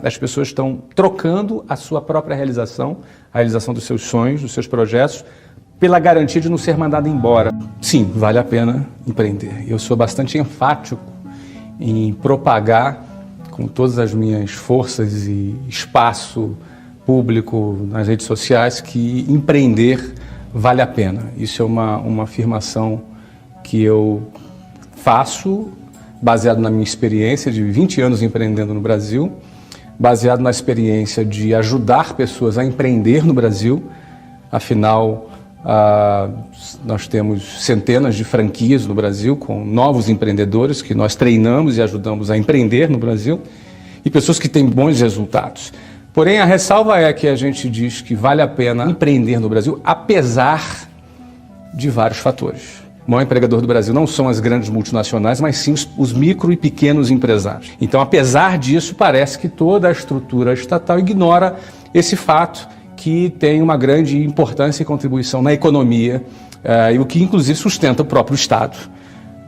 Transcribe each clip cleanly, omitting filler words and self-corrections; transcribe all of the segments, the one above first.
As pessoas estão trocando a sua própria realização, a realização dos seus sonhos, dos seus projetos, pela garantia de não ser mandado embora. Sim, vale a pena empreender. Eu sou bastante enfático em propagar com todas as minhas forças e espaço público nas redes sociais que empreender vale a pena. Isso é uma afirmação que eu faço baseado na minha experiência de 20 anos empreendendo no Brasil, baseado na experiência de ajudar pessoas a empreender no Brasil. Afinal, nós temos centenas de franquias no Brasil com novos empreendedores que nós treinamos e ajudamos a empreender no Brasil e pessoas que têm bons resultados. Porém, a ressalva é que a gente diz que vale a pena empreender no Brasil, apesar de vários fatores. O maior empregador do Brasil não são as grandes multinacionais, mas sim os micro e pequenos empresários. Então, apesar disso, parece que toda a estrutura estatal ignora esse fato que tem uma grande importância e contribuição na economia, e o que inclusive sustenta o próprio Estado.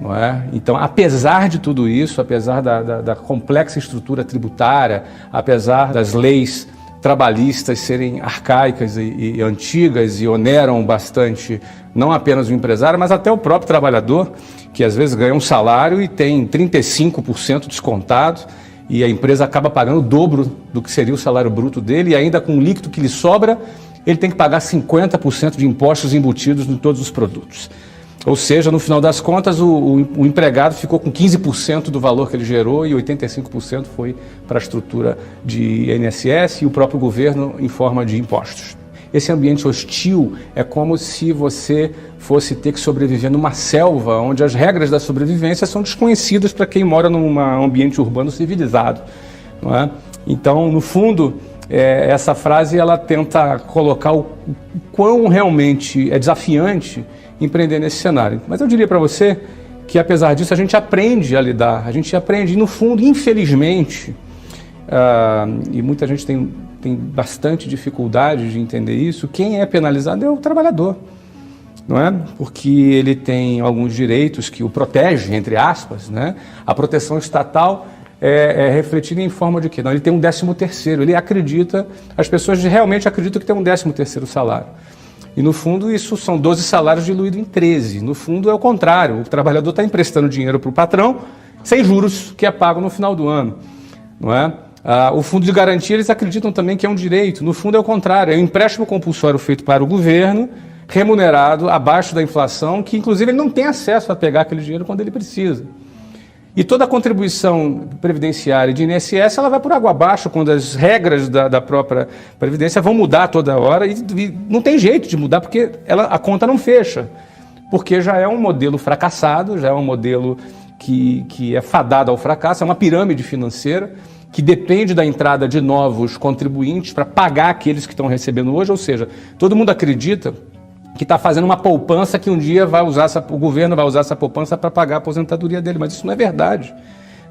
Não é? Então, apesar de tudo isso, apesar da complexa estrutura tributária, apesar das leis trabalhistas serem arcaicas e antigas e oneram bastante não apenas o empresário, mas até o próprio trabalhador, que às vezes ganha um salário e tem 35% descontado, e a empresa acaba pagando o dobro do que seria o salário bruto dele, e ainda com o líquido que lhe sobra, ele tem que pagar 50% de impostos embutidos em todos os produtos. Ou seja, no final das contas, o empregado ficou com 15% do valor que ele gerou e 85% foi para a estrutura de INSS e o próprio governo em forma de impostos. Esse ambiente hostil é como se você fosse ter que sobreviver numa selva onde as regras da sobrevivência são desconhecidas para quem mora num ambiente urbano civilizado. Não é? Então, no fundo, essa frase ela tenta colocar o quão realmente é desafiante empreender nesse cenário. Mas eu diria para você que, apesar disso, a gente aprende a lidar, a gente aprende, e no fundo, infelizmente, e muita gente tem bastante dificuldade de entender isso, quem é penalizado é o trabalhador, não é? Porque ele tem alguns direitos que o protegem, entre aspas, né? A proteção estatal é refletida em forma de quê? Não, ele tem um 13º, ele acredita, as pessoas realmente acreditam que tem um 13º salário. E, no fundo, isso são 12 salários diluídos em 13. No fundo, é o contrário. O trabalhador está emprestando dinheiro para o patrão sem juros, que é pago no final do ano. Não é? O fundo de garantia, eles acreditam também que é um direito. No fundo, é o contrário. É um empréstimo compulsório feito para o governo, remunerado abaixo da inflação, que, inclusive, ele não tem acesso a pegar aquele dinheiro quando ele precisa. E toda a contribuição previdenciária de INSS, ela vai por água abaixo, quando as regras da própria Previdência vão mudar toda hora, e não tem jeito de mudar, porque a conta não fecha, porque já é um modelo fracassado, já é um modelo que é fadado ao fracasso, é uma pirâmide financeira, que depende da entrada de novos contribuintes para pagar aqueles que estão recebendo hoje, ou seja, todo mundo acredita que está fazendo uma poupança que um dia o governo vai usar essa poupança para pagar a aposentadoria dele, mas isso não é verdade.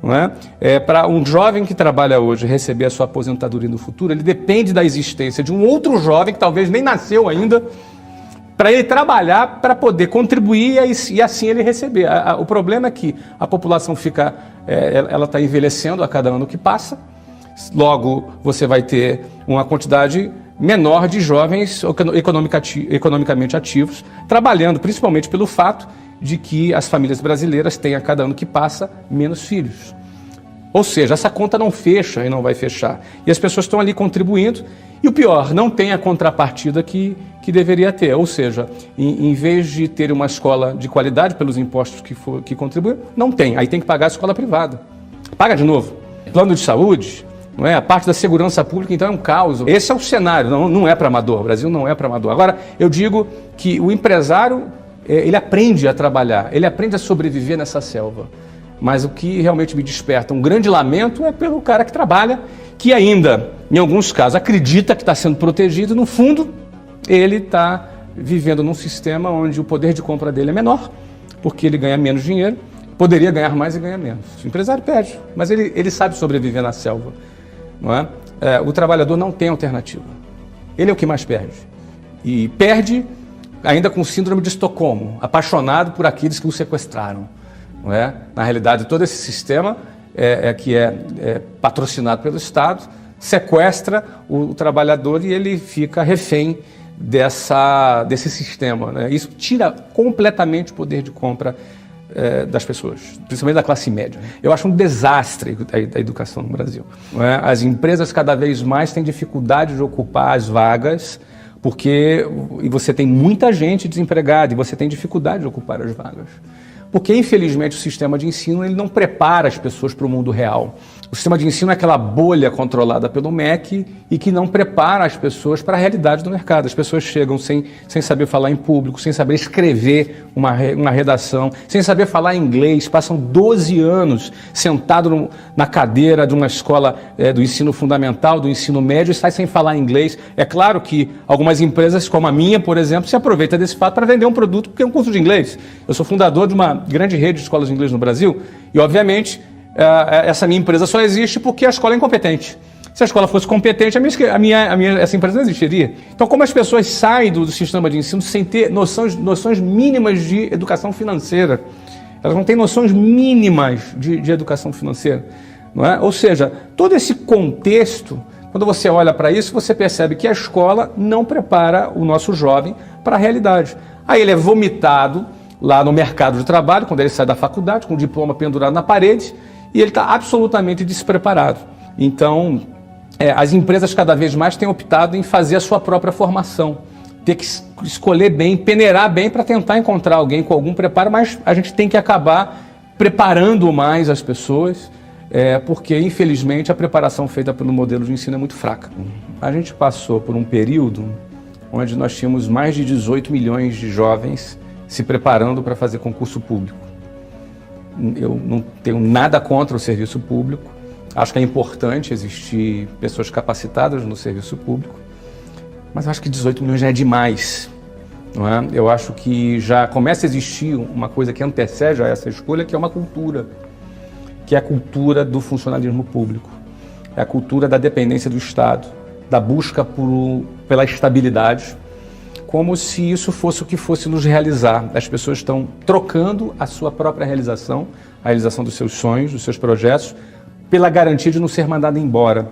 Não é? Para um jovem que trabalha hoje receber a sua aposentadoria no futuro, ele depende da existência de um outro jovem que talvez nem nasceu ainda, para ele trabalhar, para poder contribuir e assim ele receber. O problema é que a população ela está envelhecendo a cada ano que passa, logo você vai ter uma quantidade menor de jovens economicamente ativos, trabalhando principalmente pelo fato de que as famílias brasileiras têm a cada ano que passa menos filhos. Ou seja, essa conta não fecha e não vai fechar. E as pessoas estão ali contribuindo e o pior, não tem a contrapartida que deveria ter. Ou seja, em vez de ter uma escola de qualidade pelos impostos que contribuem, não tem. Aí tem que pagar a escola privada. Paga de novo. Plano de saúde, não é? A parte da segurança pública, então, é um caos. Esse é o cenário, não é para amador. O Brasil não é para amador. Agora, eu digo que o empresário, ele aprende a trabalhar, ele aprende a sobreviver nessa selva. Mas o que realmente me desperta um grande lamento é pelo cara que trabalha, que ainda, em alguns casos, acredita que está sendo protegido, no fundo, ele está vivendo num sistema onde o poder de compra dele é menor, porque ele ganha menos dinheiro, poderia ganhar mais e ganha menos. O empresário perde, mas ele sabe sobreviver na selva. Não é? O trabalhador não tem alternativa. Ele é o que mais perde. E perde ainda com síndrome de Estocolmo, apaixonado por aqueles que o sequestraram. Não é? Na realidade, todo esse sistema que é patrocinado pelo Estado sequestra o trabalhador e ele fica refém desse sistema, né? Isso tira completamente o poder de compra das pessoas, principalmente da classe média. Eu acho um desastre a educação no Brasil, não é? As empresas cada vez mais têm dificuldade de ocupar as vagas, e você tem muita gente desempregada e você tem dificuldade de ocupar as vagas. Porque, infelizmente, o sistema de ensino ele não prepara as pessoas para o mundo real. O sistema de ensino é aquela bolha controlada pelo MEC e que não prepara as pessoas para a realidade do mercado. As pessoas chegam sem saber falar em público, sem saber escrever uma redação, sem saber falar inglês, passam 12 anos sentado na cadeira de uma escola do ensino fundamental, do ensino médio, e sai sem falar inglês. É claro que algumas empresas, como a minha, por exemplo, se aproveitam desse fato para vender um produto porque é um curso de inglês. Eu sou fundador de uma grande rede de escolas de inglês no Brasil e, obviamente, essa minha empresa só existe porque a escola é incompetente. Se a escola fosse competente, essa empresa não existiria. Então, como as pessoas saem do sistema de ensino sem ter noções mínimas de educação financeira? Elas não têm noções mínimas de educação financeira, não é? Ou seja, todo esse contexto, quando você olha para isso, você percebe que a escola não prepara o nosso jovem para a realidade. Aí ele é vomitado lá no mercado de trabalho, quando ele sai da faculdade, com o diploma pendurado na parede, e ele está absolutamente despreparado. Então, as empresas cada vez mais têm optado em fazer a sua própria formação, ter que escolher bem, peneirar bem para tentar encontrar alguém com algum preparo, mas a gente tem que acabar preparando mais as pessoas, porque, infelizmente, a preparação feita pelo modelo de ensino é muito fraca. A gente passou por um período onde nós tínhamos mais de 18 milhões de jovens se preparando para fazer concurso público. Eu não tenho nada contra o serviço público, acho que é importante existir pessoas capacitadas no serviço público, mas eu acho que 18 milhões já é demais, não é? Eu acho que já começa a existir uma coisa que antecede a essa escolha, que é uma cultura, que é a cultura do funcionalismo público, é a cultura da dependência do Estado, da busca pela estabilidade, como se isso fosse o que fosse nos realizar. As pessoas estão trocando a sua própria realização, a realização dos seus sonhos, dos seus projetos, pela garantia de não ser mandado embora.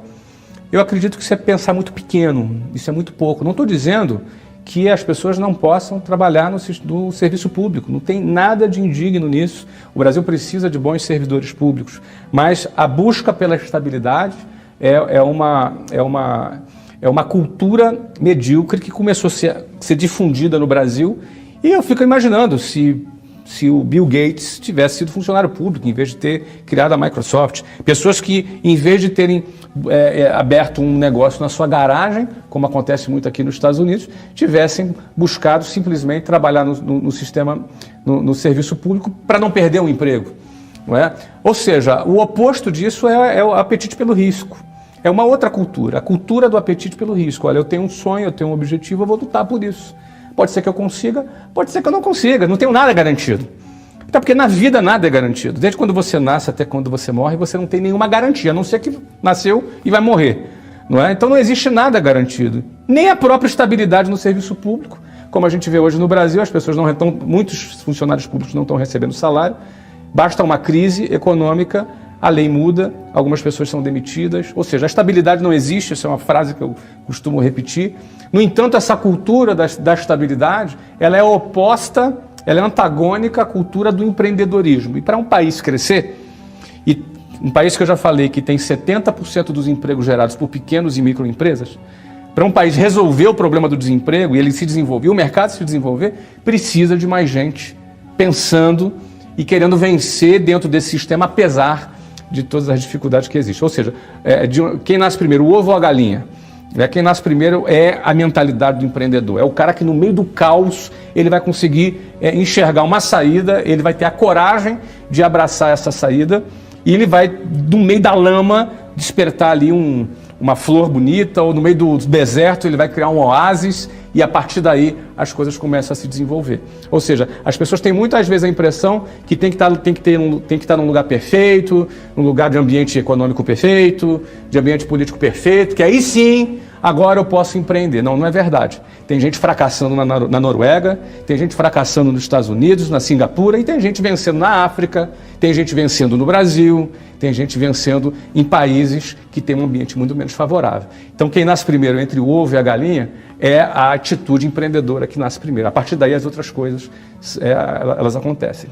Eu acredito que isso é pensar muito pequeno, isso é muito pouco. Não estou dizendo que as pessoas não possam trabalhar no serviço público, não tem nada de indigno nisso. O Brasil precisa de bons servidores públicos, mas a busca pela estabilidade é uma cultura medíocre que começou a ser difundida no Brasil, e eu fico imaginando se o Bill Gates tivesse sido funcionário público, em vez de ter criado a Microsoft. Pessoas que, em vez de terem aberto um negócio na sua garagem, como acontece muito aqui nos Estados Unidos, tivessem buscado simplesmente trabalhar no sistema, no serviço público, para não perder um emprego, não é? Ou seja, o oposto disso é o apetite pelo risco. É uma outra cultura, a cultura do apetite pelo risco. Olha, eu tenho um sonho, eu tenho um objetivo, eu vou lutar por isso. Pode ser que eu consiga, pode ser que eu não consiga, não tenho nada garantido. Até porque na vida nada é garantido. Desde quando você nasce até quando você morre, você não tem nenhuma garantia, a não ser que nasceu e vai morrer, não é? Então não existe nada garantido. Nem a própria estabilidade no serviço público. Como a gente vê hoje no Brasil, as pessoas não estão, muitos funcionários públicos não estão recebendo salário. Basta uma crise econômica, a lei muda, algumas pessoas são demitidas, ou seja, a estabilidade não existe, essa é uma frase que eu costumo repetir. No entanto, essa cultura da estabilidade, ela é oposta, ela é antagônica à cultura do empreendedorismo. E para um país crescer, e um país que eu já falei que tem 70% dos empregos gerados por pequenos e microempresas, para um país resolver o problema do desemprego e ele se desenvolver, o mercado se desenvolver, precisa de mais gente pensando e querendo vencer dentro desse sistema, apesar de todas as dificuldades que existem. Ou seja, quem nasce primeiro, o ovo ou a galinha? Quem nasce primeiro é a mentalidade do empreendedor. É o cara que no meio do caos ele vai conseguir enxergar uma saída, ele vai ter a coragem de abraçar essa saída e ele vai, no meio da lama, despertar ali uma flor bonita, ou no meio do deserto ele vai criar um oásis e a partir daí as coisas começam a se desenvolver. Ou seja, as pessoas têm muitas vezes a impressão que tem que estar num lugar perfeito, num lugar de ambiente econômico perfeito, de ambiente político perfeito, que aí sim agora eu posso empreender. Não, não é verdade. Tem gente fracassando na Noruega, tem gente fracassando nos Estados Unidos, na Singapura, e tem gente vencendo na África, tem gente vencendo no Brasil, tem gente vencendo em países que têm um ambiente muito menos favorável. Então, quem nasce primeiro entre o ovo e a galinha é a atitude empreendedora que nasce primeiro. A partir daí, as outras coisas elas acontecem.